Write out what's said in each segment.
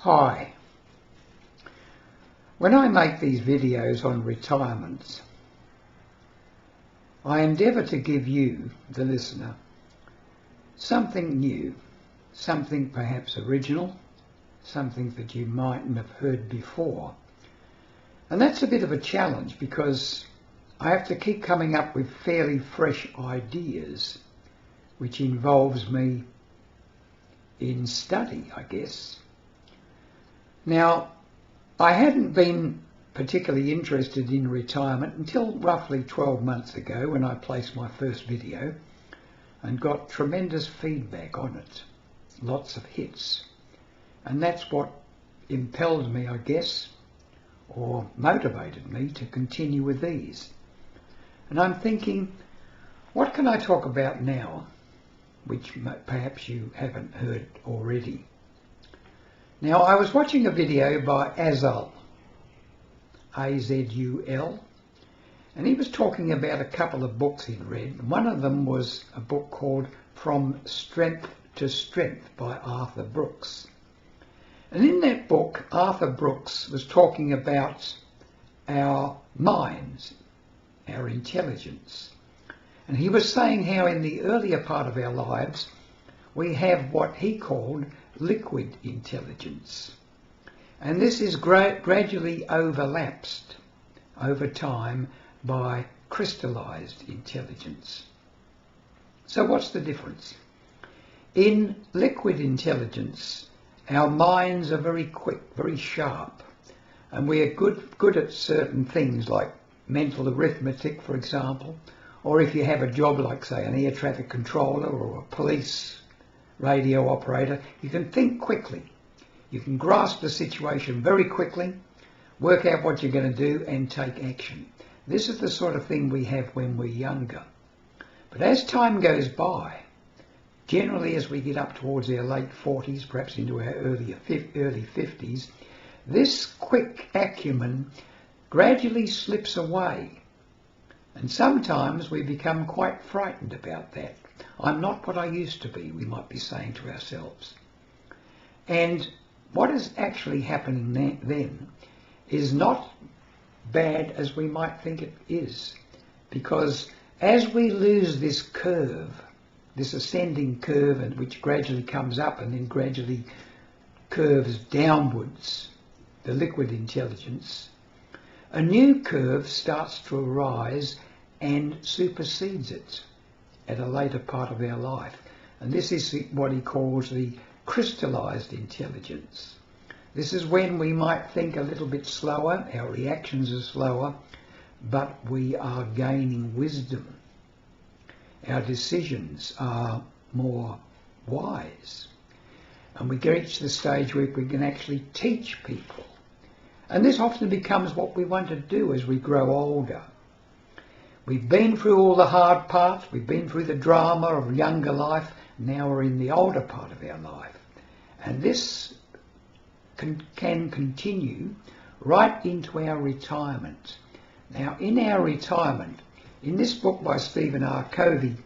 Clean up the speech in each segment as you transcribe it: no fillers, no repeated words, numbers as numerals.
Hi. When I make these videos on retirements, I endeavour to give you, the listener, something new, something perhaps original, something that you mightn't have heard before. And that's a bit of a challenge because I have to keep coming up with fairly fresh ideas, which involves me in study, I guess. Now, I hadn't been particularly interested in retirement until roughly 12 months ago when I placed my first video and got tremendous feedback on it, lots of hits. And that's what impelled me, I guess, or motivated me to continue with these. And I'm thinking, what can I talk about now, which perhaps you haven't heard already? Now, I was watching a video by Azul, A-Z-U-L, and he was talking about a couple of books he'd read. One of them was a book called From Strength to Strength by Arthur Brooks. And in that book, Arthur Brooks was talking about our minds, our intelligence. And he was saying how in the earlier part of our lives, we have what he called liquid intelligence. And this is gradually overlapsed over time by crystallized intelligence. So what's the difference? In liquid intelligence, our minds are very quick, very sharp, and we are good at certain things like mental arithmetic, for example, or if you have a job like, say, an air traffic controller or a police radio operator, you can think quickly. You can grasp the situation very quickly, work out what you're going to do and take action. This is the sort of thing we have when we're younger. But as time goes by, generally as we get up towards our late 40s, perhaps into our early 50s, this quick acumen gradually slips away. And sometimes we become quite frightened about that. I'm not what I used to be, we might be saying to ourselves. And what is actually happening then is not bad as we might think it is. Because as we lose this curve, this ascending curve, and which gradually comes up and then gradually curves downwards, the liquid intelligence, a new curve starts to arise and supersedes it at a later part of our life. And this is what he calls the crystallized intelligence. This is when we might think a little bit slower, our reactions are slower, but we are gaining wisdom. Our decisions are more wise. And we reach the stage where we can actually teach people. And this often becomes what we want to do as we grow older. We've been through all the hard parts, we've been through the drama of younger life, now we're in the older part of our life. And this can continue right into our retirement. Now, in our retirement, in this book by Stephen R. Covey,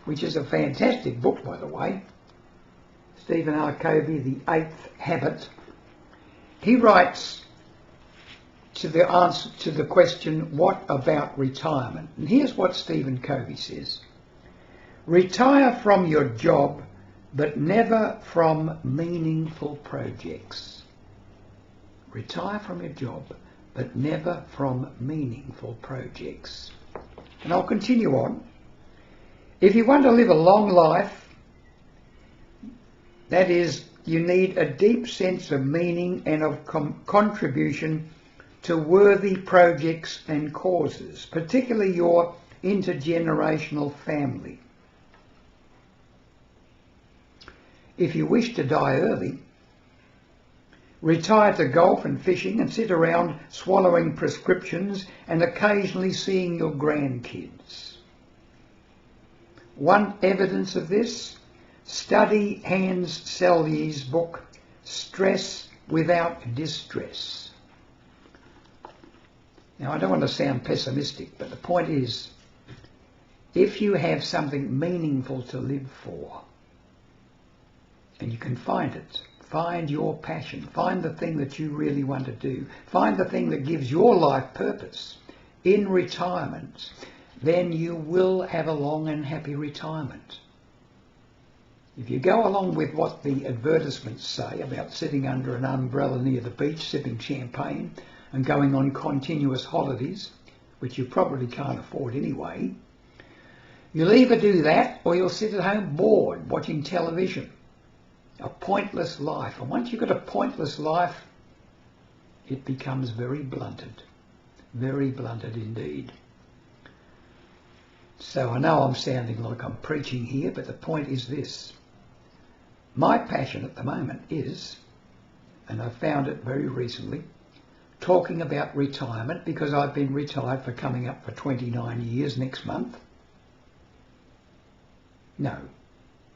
which is a fantastic book, by the way, Stephen R. Covey, The Eighth Habit, he writes to the answer to the question, what about retirement? And here's what Stephen Covey says. Retire from your job, but never from meaningful projects. Retire from your job, but never from meaningful projects. And I'll continue on. If you want to live a long life, that is, you need a deep sense of meaning and of contribution to worthy projects and causes, particularly your intergenerational family. If you wish to die early, retire to golf and fishing and sit around swallowing prescriptions and occasionally seeing your grandkids. One evidence of this? Study Hans Selye's book, Stress Without Distress. Now, I don't want to sound pessimistic, but the point is, if you have something meaningful to live for, And you can find it. Find your passion. Find the thing that you really want to do. Find the thing that gives your life purpose. In retirement, then you will have a long and happy retirement. If you go along with what the advertisements say about sitting under an umbrella near the beach, sipping champagne and going on continuous holidays, which you probably can't afford anyway, you'll either do that or you'll sit at home bored watching television. A pointless life. And once you've got a pointless life, it becomes very blunted indeed. So I know I'm sounding like I'm preaching here, but the point is this. My passion at the moment is, and I found it very recently, talking about retirement, because I've been retired for coming up for 29 years next month. No,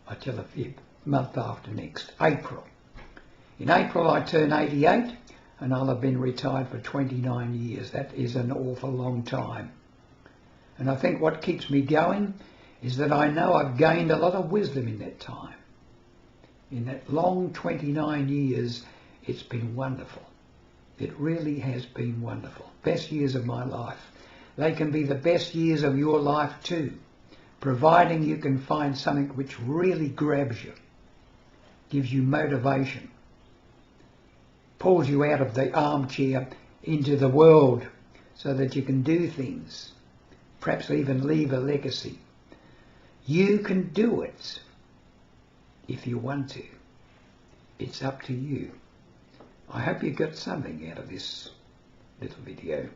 I tell a fib. Month after next, April. In April I turn 88 and I'll have been retired for 29 years. That is an awful long time. And I think what keeps me going is that I know I've gained a lot of wisdom in that time. In that long 29 years, it's been wonderful. It really has been wonderful. Best years of my life. They can be the best years of your life too, providing you can find something which really grabs you, gives you motivation, pulls you out of the armchair into the world so that you can do things, perhaps even leave a legacy. You can do it if you want to. It's up to you. I hope you got something out of this little video.